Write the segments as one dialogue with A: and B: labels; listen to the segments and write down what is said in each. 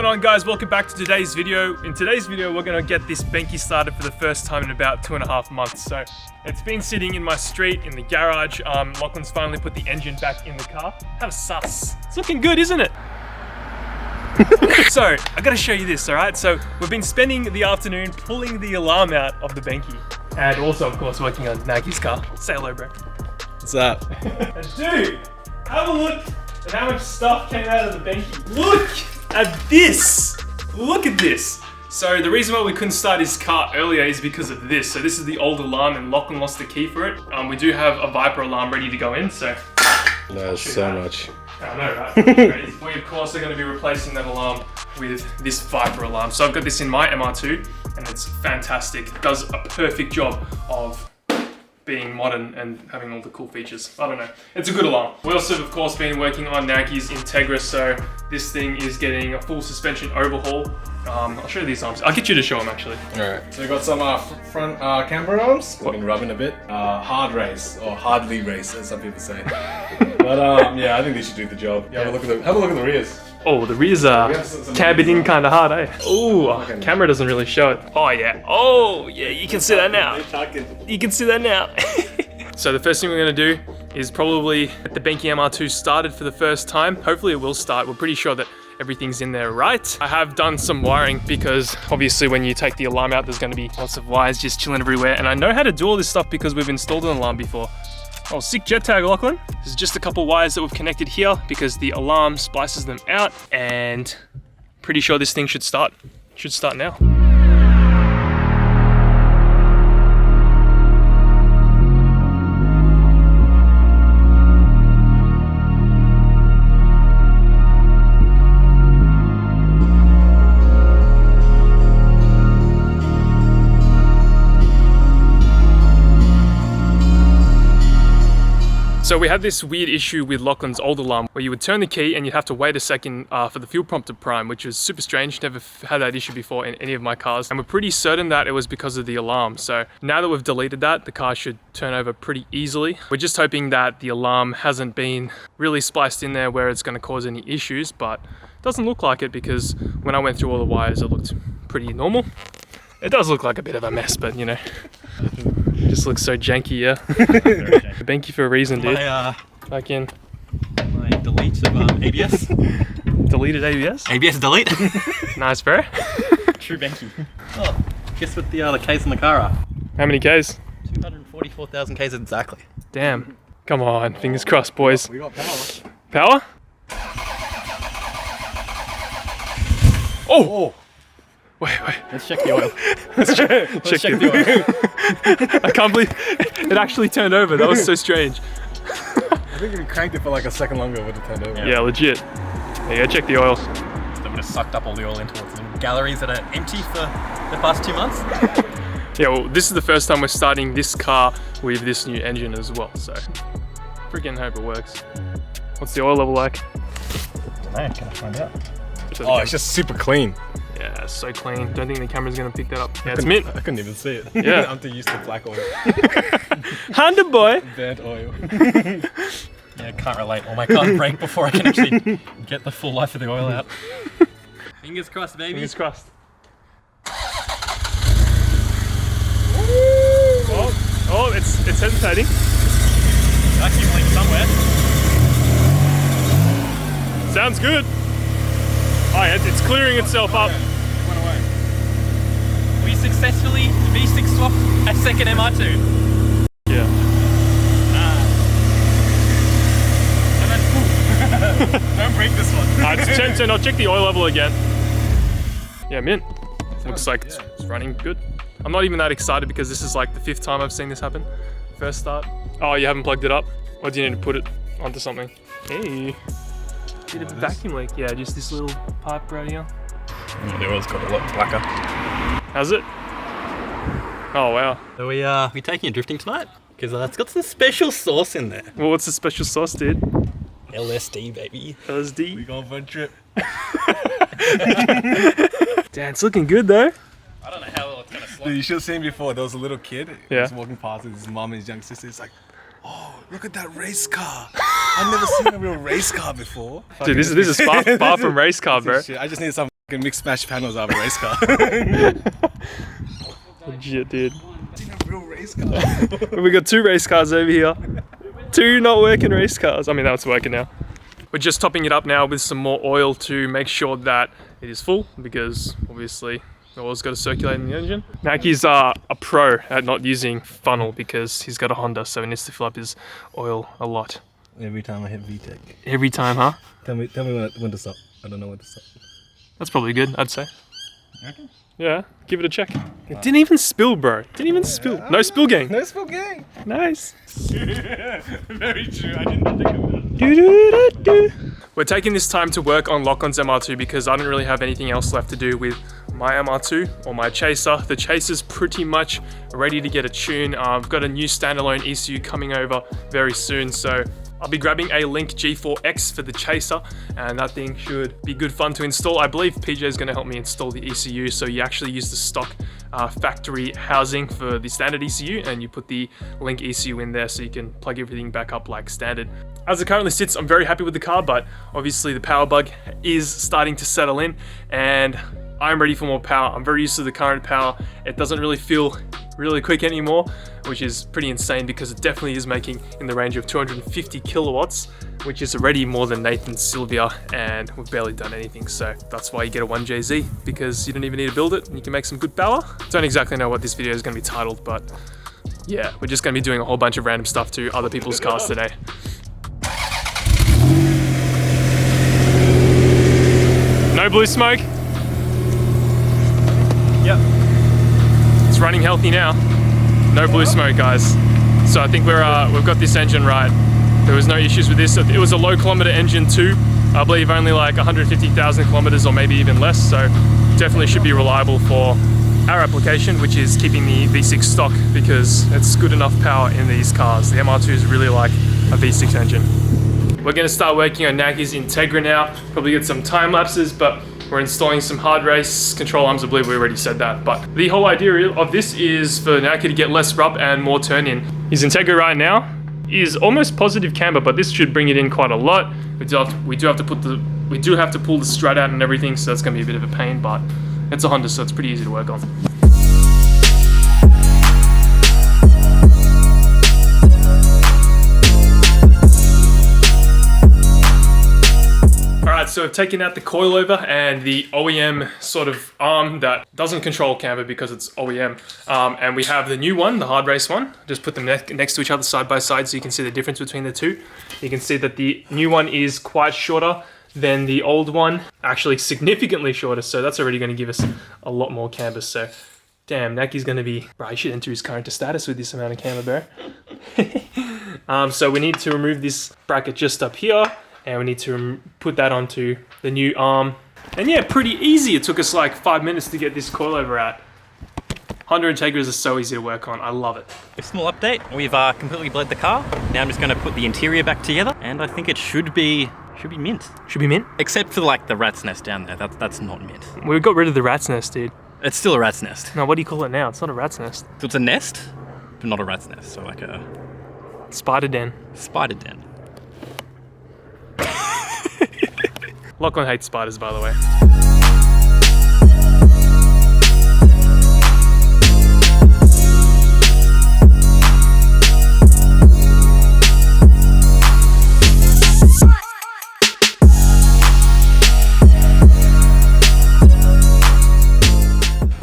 A: on, guys? Welcome back to today's video. In today's video, we're gonna get this Benki started for the first time in about 2.5 months. So it's been sitting in my street in the garage. Lachlan's finally put the engine back in the car. Have a sus. It's looking good, isn't it? So I gotta show you this, all right? So we've been spending the afternoon pulling the alarm out of the Benki, and also, of course, working on Nagy's car. Say hello, bro.
B: What's up?
A: And dude, have a look at how much stuff came out of the Benki. Look at this! Look at this! So the reason why we couldn't start his car earlier is because of this. So this is the old alarm and Lachlan lost the key for it. We do have a Viper alarm ready to go in, so...
B: There's so much.
A: I know, right? We of course are going to be replacing that alarm with this Viper alarm. So I've got this in my MR2 and it's fantastic. It does a perfect job of being modern and having all the cool features. I don't know. It's a good alarm. We also have, of course, been working on Nagy's Integra, so this thing is getting a full suspension overhaul. I'll show you these arms. I'll get you to show them, actually.
B: Alright, so we got some front camber arms. We've been rubbing a bit. Hard race, or hardly race, as some people say. But yeah, I think they should do the job. Yeah, have a look at the rears.
A: Oh, the rears are cabbed in kind of hard, eh? Oh, camera doesn't really show it. Oh yeah. Oh yeah, you can see that now. You can see that now. So the first thing we're gonna do is probably get the Benki MR2 started for the first time. Hopefully it will start. We're pretty sure that everything's in there right. I have done some wiring because obviously when you take the alarm out, there's gonna be lots of wires just chilling everywhere. And I know how to do all this stuff because we've installed an alarm before. Oh, sick jet tag, Lachlan. This is just a couple wires that we've connected here because the alarm splices them out, and pretty sure this thing should start. Should start now. So we had this weird issue with Lachlan's old alarm where you would turn the key and you'd have to wait a second for the fuel prompt to prime, which was super strange. Never had that issue before in any of my cars. And we're pretty certain that it was because of the alarm. So now that we've deleted that, the car should turn over pretty easily. We're just hoping that the alarm hasn't been really spliced in there where it's going to cause any issues, but it doesn't look like it because when I went through all the wires, it looked pretty normal. It does look like a bit of a mess, but you know, it just looks so janky, yeah. Benki for a reason, dude. Back in.
C: My delete of ABS.
A: Deleted ABS?
C: ABS delete.
A: Nice, bro.
C: True Benki. Oh, guess what the Ks in the car are?
A: How many Ks?
C: 244,000 Ks exactly.
A: Damn. Come on, fingers crossed, boys.
B: We got power.
A: Power? Oh! Wait.
C: Let's check the oil.
A: Let's check the oil. I can't believe it actually turned over. That was so strange.
B: I think if we cranked it for like a second longer, it would have turned over.
A: Yeah, legit. Yeah, check the oil.
C: So we just sucked up all the oil into some galleries that are empty for the past 2 months.
A: Yeah, well, this is the first time we're starting this car with this new engine as well, so freaking hope it works. What's the oil level like?
C: I don't know, can I find out?
B: Oh, it's just super clean.
A: Yeah, it's so clean. Don't think the camera's gonna pick that up. Yeah, it's mint.
B: I couldn't even see it.
A: Yeah.
B: I'm too used to black oil.
A: Honda boy!
B: Burnt oil.
C: Yeah, can't relate. Or my car break before I can actually get the full life of the oil out. Fingers crossed, baby.
A: Fingers crossed. Oh, it's hesitating.
C: Vacuum leak somewhere.
A: Sounds good. Oh yeah, it's clearing itself up.
B: It went away.
C: We successfully V6 swapped a second MR2.
A: Yeah.
C: Don't break this one.
A: I'll check the oil level again. Yeah, mint. Looks like it's running good. I'm not even that excited because this is like the 5th time I've seen this happen. First start. Oh, you haven't plugged it up? Or do you need to put it onto something? Hey. Bit of a vacuum leak. Yeah, just this little pipe right here.
B: The oil's got a lot blacker.
A: How's it? Oh, wow.
C: So we taking a drifting tonight? Because it's got some special sauce in there.
A: Well, what's the special sauce, dude?
C: LSD, baby.
A: LSD?
B: We going for a trip.
A: Damn, it's looking good though.
C: I don't know how well it's going to slot.
B: Dude, you should have seen before. There was a little kid. He
A: Yeah.
B: was walking past with his mom and his young sister. He's like, oh, look at that race car. I've never seen a real race car before.
A: Dude, this is far from race car, bro.
B: I just need some Can mix smash panels out of a race car.
A: Legit, dude.
B: A real race car.
A: We got 2 race cars over here. 2 not working race cars. I mean, that's working now. We're just topping it up now with some more oil to make sure that it is full, because obviously the oil's got to circulate in the engine. Naki's a pro at not using funnel because he's got a Honda, so he needs to fill up his oil a lot.
B: Every time I hit VTEC.
A: Every time, huh?
B: Tell me when to stop. I don't know when to stop.
A: That's probably good, I'd say.
C: Okay.
A: Yeah, give it a check. It didn't even spill, bro. Didn't even spill. No spill gang.
B: No spill gang.
A: Nice.
B: Very true. I did not think of that.
A: Do-do-do-do. We're taking this time to work on Lock-On's MR2 because I don't really have anything else left to do with my MR2 or my Chaser. The Chaser's pretty much ready to get a tune. I've got a new standalone ECU coming over very soon, so I'll be grabbing a Link G4X for the Chaser, and that thing should be good fun to install. I believe PJ is going to help me install the ECU, so you actually use the stock factory housing for the standard ECU, and you put the Link ECU in there so you can plug everything back up like standard. As it currently sits, I'm very happy with the car, but obviously the power bug is starting to settle in, and I'm ready for more power. I'm very used to the current power. It doesn't really feel really quick anymore, which is pretty insane because it definitely is making in the range of 250 kilowatts, which is already more than Nathan's Sylvia, and we've barely done anything. So that's why you get a 1JZ, because you don't even need to build it and you can make some good power. Don't exactly know what this video is going to be titled, but yeah, we're just going to be doing a whole bunch of random stuff to other people's cars today. No blue smoke. Yep. It's running healthy now. No blue smoke, guys. So I think we've got this engine right. There was no issues with this. It was a low kilometer engine too. I believe only like 150,000 kilometers or maybe even less. So definitely should be reliable for our application, which is keeping the V6 stock because it's good enough power in these cars. The MR2 is really like a V6 engine. We're gonna start working on Naki's Integra now. Probably get some time lapses, but we're installing some hard race control arms. I believe we already said that, but the whole idea of this is for Naki to get less rub and more turn in. His Integra right now is almost positive camber, but this should bring it in quite a lot. We do have to pull the strut out and everything, so that's gonna be a bit of a pain, but it's a Honda, so it's pretty easy to work on. So we've taken out the coilover and the OEM sort of arm that doesn't control camber because it's OEM. And we have the new one, the hard race one. Just put them next to each other side by side so you can see the difference between the two. You can see that the new one is quite shorter than the old one, actually significantly shorter. So that's already going to give us a lot more camber. So damn, Naki's going to be, bro, he should enter his car into status with this amount of camber, bro. So we need to remove this bracket just up here. And we need to put that onto the new arm. And yeah, pretty easy. It took us like 5 minutes to get this coilover out. Honda Integras are so easy to work on. I love it.
C: A small update. We've completely bled the car. Now I'm just going to put the interior back together, and I think it should be mint.
A: Should be mint?
C: Except for like the rat's nest down there. That's not mint.
A: We got rid of the rat's nest, dude.
C: It's still a rat's nest.
A: No, what do you call it now? It's not a rat's nest.
C: So it's a nest, but not a rat's nest. So like a
A: spider den.
C: Spider den.
A: Lock-On hates spiders, by the way.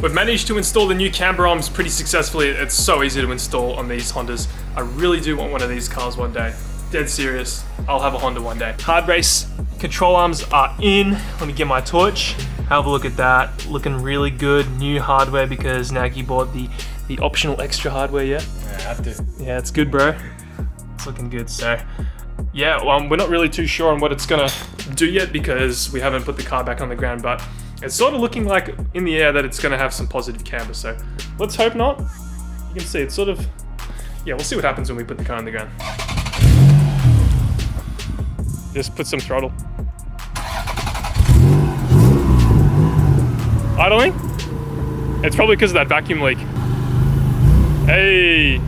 A: We've managed to install the new camber arms pretty successfully. It's so easy to install on these Hondas. I really do want one of these cars one day. Dead serious. I'll have a Honda one day. Hard race control arms are in. Let me get my torch. Have a look at that. Looking really good. New hardware because Naki bought the optional extra hardware, yeah?
B: Yeah, I have to.
A: Yeah, it's good, bro. It's looking good. So yeah, we're not really too sure on what it's gonna do yet because we haven't put the car back on the ground, but it's sort of looking like in the air that it's gonna have some positive camber. So let's hope not. You can see it's sort of, yeah, we'll see what happens when we put the car on the ground. Just put some throttle. Idling? It's probably because of that vacuum leak. Hey!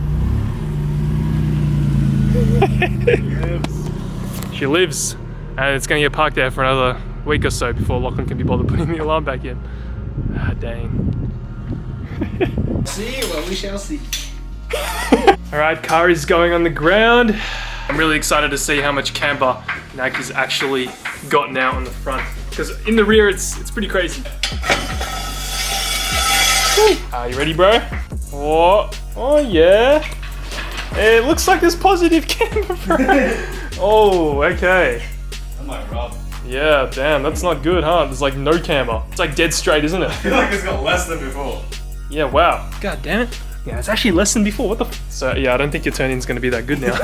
A: She lives. And it's gonna get parked there for another week or so before Lachlan can be bothered putting the alarm back in. Ah, dang.
B: See, well, we shall see.
A: Alright, car is going on the ground. I'm really excited to see how much camber Naki's actually got now on the front. Because in the rear, it's pretty crazy. Are you ready, bro? Oh yeah. It looks like there's positive camber, bro. Oh, okay.
B: That might rub.
A: Yeah, damn, that's not good, huh? There's like no camber. It's like dead straight, isn't it?
B: I feel like it's got less than before.
A: Yeah, wow. God damn it. Yeah, it's actually less than before. What the f? So, yeah, I don't think your turn-in's gonna be that good now.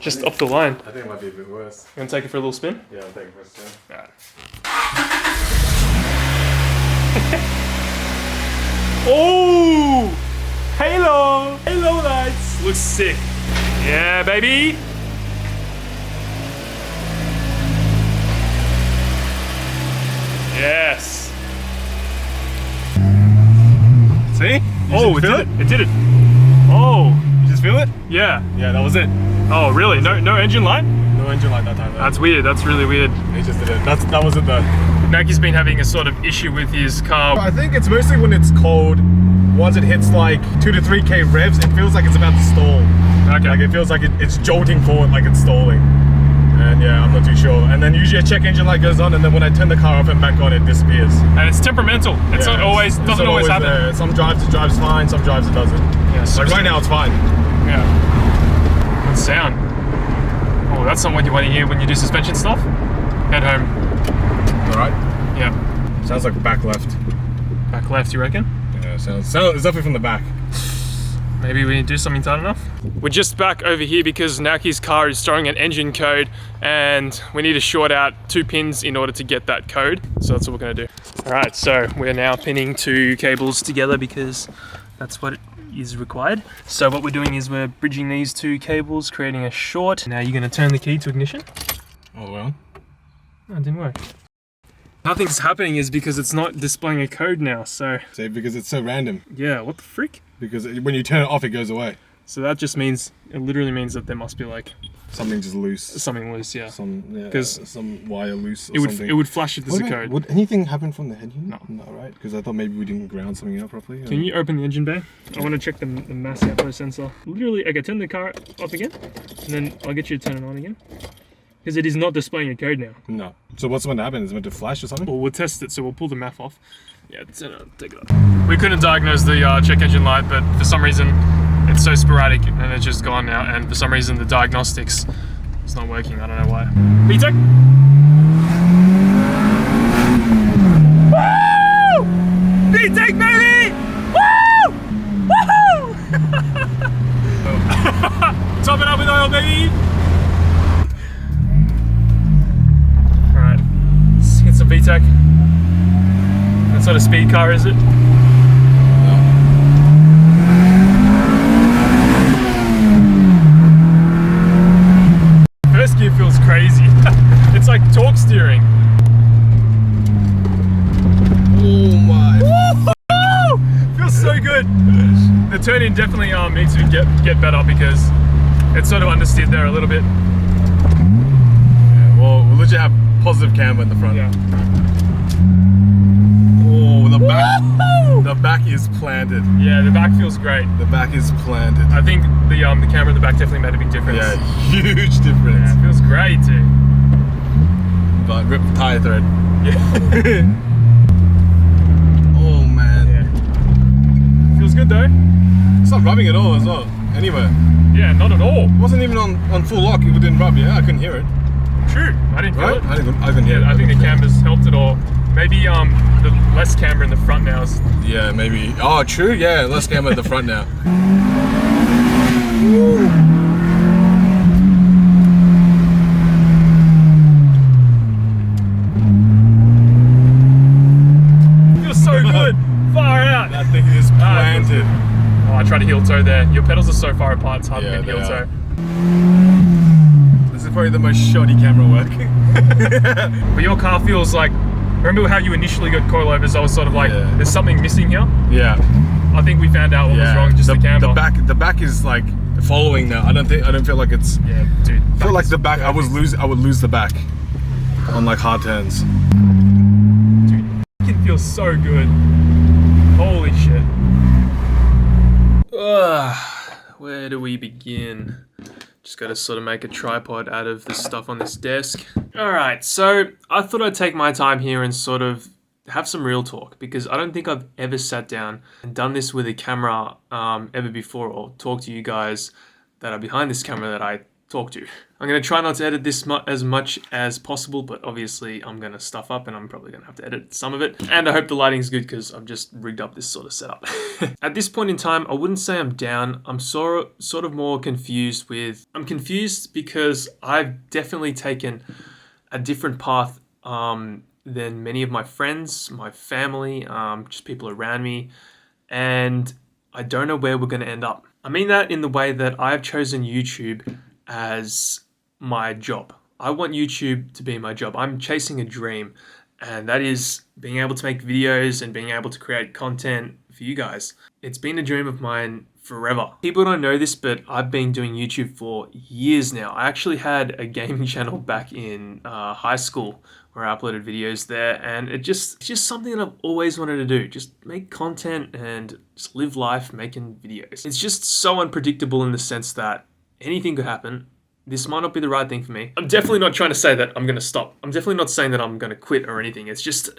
A: Just off the line.
B: I think it might be a bit worse.
A: You gonna take it for a little spin?
B: Yeah, I'll take it for a spin.
A: Alright. Oh! Halo! Halo lights! Looks sick. Yeah, baby! Yes!
B: See?
A: Oh, it did it! It did it! Oh!
B: You just feel it?
A: Yeah.
B: Yeah, that was it.
A: Oh, really? No engine light?
B: No engine light that time.
A: That's weird. That's really weird.
B: He just did it. That was it though.
A: Naki's been having a sort of issue with his car.
B: I think it's mostly when it's cold. Once it hits like 2 to 3k revs, it feels like it's about to stall.
A: Okay.
B: Like it feels like it's jolting forward, like it's stalling. And yeah, I'm not too sure. And then usually a check engine light goes on, and then when I turn the car off and back on, it disappears.
A: And it's temperamental. It's not always, doesn't always happen.
B: There. Some drives it drives fine, some drives it doesn't.
A: Yeah,
B: Like right now it's fine.
A: Yeah. Good sound. Oh, that's not what you want to hear when you do suspension stuff. Head home.
B: Alright.
A: Yeah.
B: Sounds like back left.
A: Back left, you reckon?
B: Yeah, sounds it's definitely from the back.
A: Maybe we need to do something tight enough. We're just back over here because Naki's car is throwing an engine code and we need to short out 2 pins in order to get that code. So that's what we're gonna do. All right, so we're now pinning 2 cables together because that's what is required. So what we're doing is we're bridging these 2 cables, creating a short. Now you're gonna turn the key to ignition.
B: Oh well.
A: Oh, it didn't work. Nothing's happening is because it's not displaying a code now, so.
B: See, because it's so random.
A: Yeah, what the frick?
B: Because when you turn it off, it goes away.
A: So that just means, it literally means that there must be like
B: Something just loose.
A: something loose, yeah.
B: Some wire loose or something.
A: It would flash if there's a code.
B: Would anything happen from the head unit?
A: No.
B: No, right? Because I thought maybe we didn't ground something out properly.
A: Can you open the engine bay? I want to check the mass outflow sensor. Literally, okay, turn the car off again, and then I'll get you to turn it on again. Because it is not displaying a code now.
B: No. So what's meant to happen? Is it meant to flash or something?
A: Well, we'll test it, so we'll pull the MAF off. Yeah, turn it on, take it off. We couldn't diagnose the check engine light, but for some reason, it's so sporadic and it's just gone now. And for some reason, the diagnostics is not working. I don't know why. VTEC? Woo! VTEC, baby! Woo! Woohoo! Top it up with oil, baby! Alright, let's hit some VTEC. What sort of speed car is it? First gear feels crazy. It's like torque steering.
B: Oh my!
A: Woo! Feels so good. The turn-in definitely needs to get better because it's sort of understeered there a little bit.
B: Yeah, well, we'll let you have positive camber in the front.
A: Yeah.
B: Oh, the back is planted.
A: Yeah, the back feels great.
B: The back is planted.
A: I think the camera in the back definitely made a big difference.
B: Yeah, huge difference.
A: Yeah, it feels great too.
B: But rip the tire thread.
A: Yeah.
B: Oh man.
A: Yeah. Feels good though.
B: It's not rubbing at all as well. Anywhere.
A: Yeah, not at all.
B: It wasn't even on full lock. It didn't rub. Yeah, I couldn't hear it.
A: True. I didn't feel
B: Right?
A: it.
B: I didn't hear it.
A: I think the camber's helped it all. Maybe the less camber in the front now is.
B: Yeah, maybe. Oh, true. Yeah, less camber at the front now.
A: Feels so good. Far out.
B: That thing is planted.
A: Oh, I tried to heel toe there. Your pedals are so far apart. It's hard
B: Yeah,
A: to get heel
B: they
A: toe.
B: are. This is probably the most shoddy camera work.
A: But your car feels like. Remember how you initially got coilovers? I was sort of like,
B: Yeah.
A: there's something missing here.
B: Yeah.
A: I think we found out what was wrong. Just the camber.
B: The back is like following now. I don't feel like it's.
A: Yeah, dude.
B: I feel like the back. I would lose the back. on like hard turns.
A: It can feel so good. Holy shit. Where do we begin? Just gotta sort of make a tripod out of the stuff on this desk. Alright, so I thought I'd take my time here and sort of have some real talk, because I don't think I've ever sat down and done this with a camera ever before, or talked to you guys that are behind this camera that I talk to. I'm going to try not to edit this as much as possible, but obviously I'm going to stuff up and I'm probably going to have to edit some of it. And I hope the lighting's good because I've just rigged up this sort of setup. At this point in time, I wouldn't say I'm down. I'm sort of more confused with... I'm confused because I've definitely taken a different path than many of my friends, my family, just people around me, and I don't know where we're going to end up. I mean that in the way that I've chosen YouTube as my job. I want YouTube to be my job. I'm chasing a dream, and that is being able to make videos and being able to create content for you guys. It's been a dream of mine forever. People don't know this, but I've been doing YouTube for years now. I actually had a gaming channel back in high school where I uploaded videos there, and it's just something that I've always wanted to do. Just make content and just live life making videos. It's just so unpredictable in the sense that anything could happen. This might not be the right thing for me. I'm definitely not trying to say that I'm going to stop. I'm definitely not saying that I'm going to quit or anything. It's just,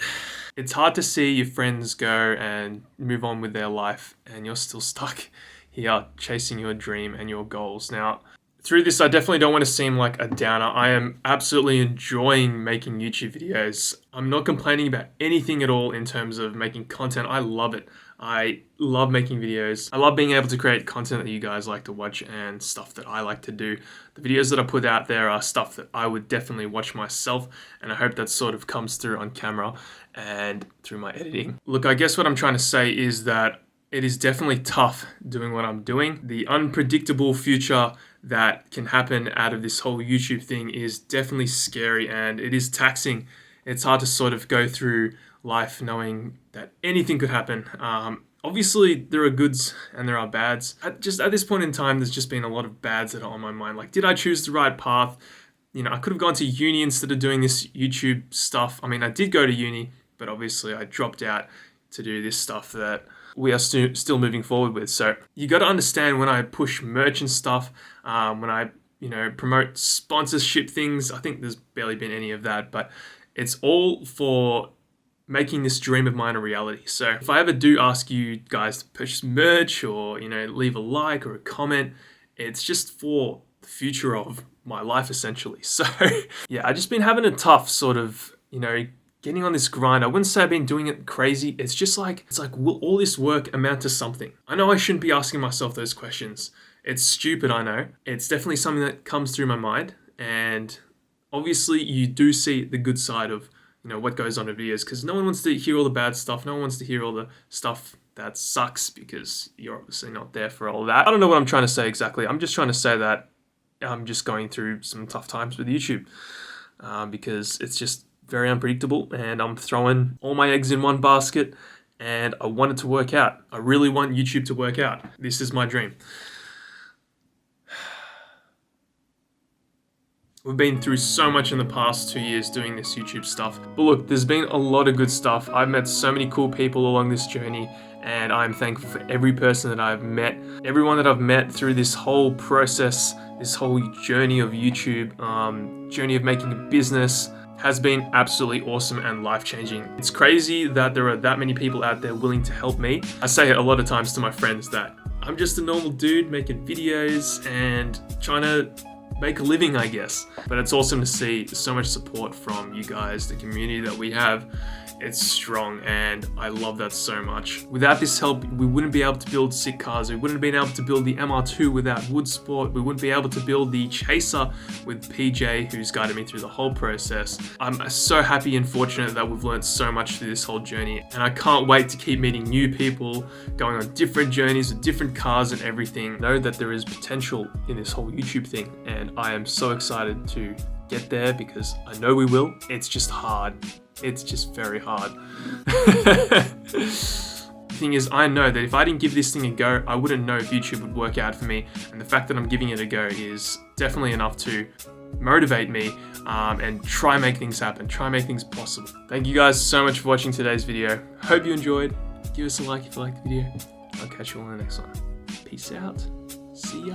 A: it's hard to see your friends go and move on with their life and you're still stuck here chasing your dream and your goals. Now, through this, I definitely don't want to seem like a downer. I am absolutely enjoying making YouTube videos. I'm not complaining about anything at all in terms of making content. I love it. I love making videos. I love being able to create content that you guys like to watch and stuff that I like to do. The videos that I put out there are stuff that I would definitely watch myself, and I hope that sort of comes through on camera and through my editing. Look, I guess what I'm trying to say is that it is definitely tough doing what I'm doing. The unpredictable future that can happen out of this whole YouTube thing is definitely scary, and it is taxing. It's hard to sort of go through life knowing that anything could happen. Obviously, there are goods and there are bads. At this point in time, there's just been a lot of bads that are on my mind. Like, did I choose the right path? You know, I could have gone to uni instead of doing this YouTube stuff. I mean, I did go to uni, but obviously I dropped out to do this stuff that we are still moving forward with. So you got to understand, when I push merch and stuff, when I, promote sponsorship things, I think there's barely been any of that, but it's all for making this dream of mine a reality. So if I ever do ask you guys to purchase merch or, leave a like or a comment, it's just for the future of my life, essentially. So yeah, I've just been having a tough sort of, getting on this grind. I wouldn't say I've been doing it crazy. It's just like, will all this work amount to something? I know I shouldn't be asking myself those questions. It's stupid, I know. It's definitely something that comes through my mind. And obviously you do see the good side of, what goes on in videos, because no one wants to hear all the bad stuff. No one wants to hear all the stuff that sucks, because you're obviously not there for all that. I don't know what I'm trying to say exactly. I'm just trying to say that I'm just going through some tough times with YouTube, because it's just very unpredictable, and I'm throwing all my eggs in one basket, and I want it to work out. I really want YouTube to work out. This is my dream. We've been through so much in the past 2 years doing this YouTube stuff. But look, there's been a lot of good stuff. I've met so many cool people along this journey, and I'm thankful for every person that I've met. Everyone that I've met through this whole process, this whole journey of YouTube, journey of making a business, has been absolutely awesome and life-changing. It's crazy that there are that many people out there willing to help me. I say it a lot of times to my friends that I'm just a normal dude making videos and trying to make a living, I guess. But it's awesome to see so much support from you guys, the community that we have. It's strong, and I love that so much. Without this help, we wouldn't be able to build sick cars. We wouldn't have been able to build the MR2 without Wood Sport. We wouldn't be able to build the Chaser with PJ, who's guided me through the whole process. I'm so happy and fortunate that we've learned so much through this whole journey, and I can't wait to keep meeting new people, going on different journeys with different cars and everything. Know that there is potential in this whole YouTube thing, and I am so excited to get there, because I know we will. It's just hard. It's just very hard. The thing is, I know that if I didn't give this thing a go, I wouldn't know if YouTube would work out for me. And the fact that I'm giving it a go is definitely enough to motivate me and try make things happen, try make things possible. Thank you guys so much for watching today's video. Hope you enjoyed. Give us a like if you liked the video. I'll catch you all in the next one. Peace out. See ya.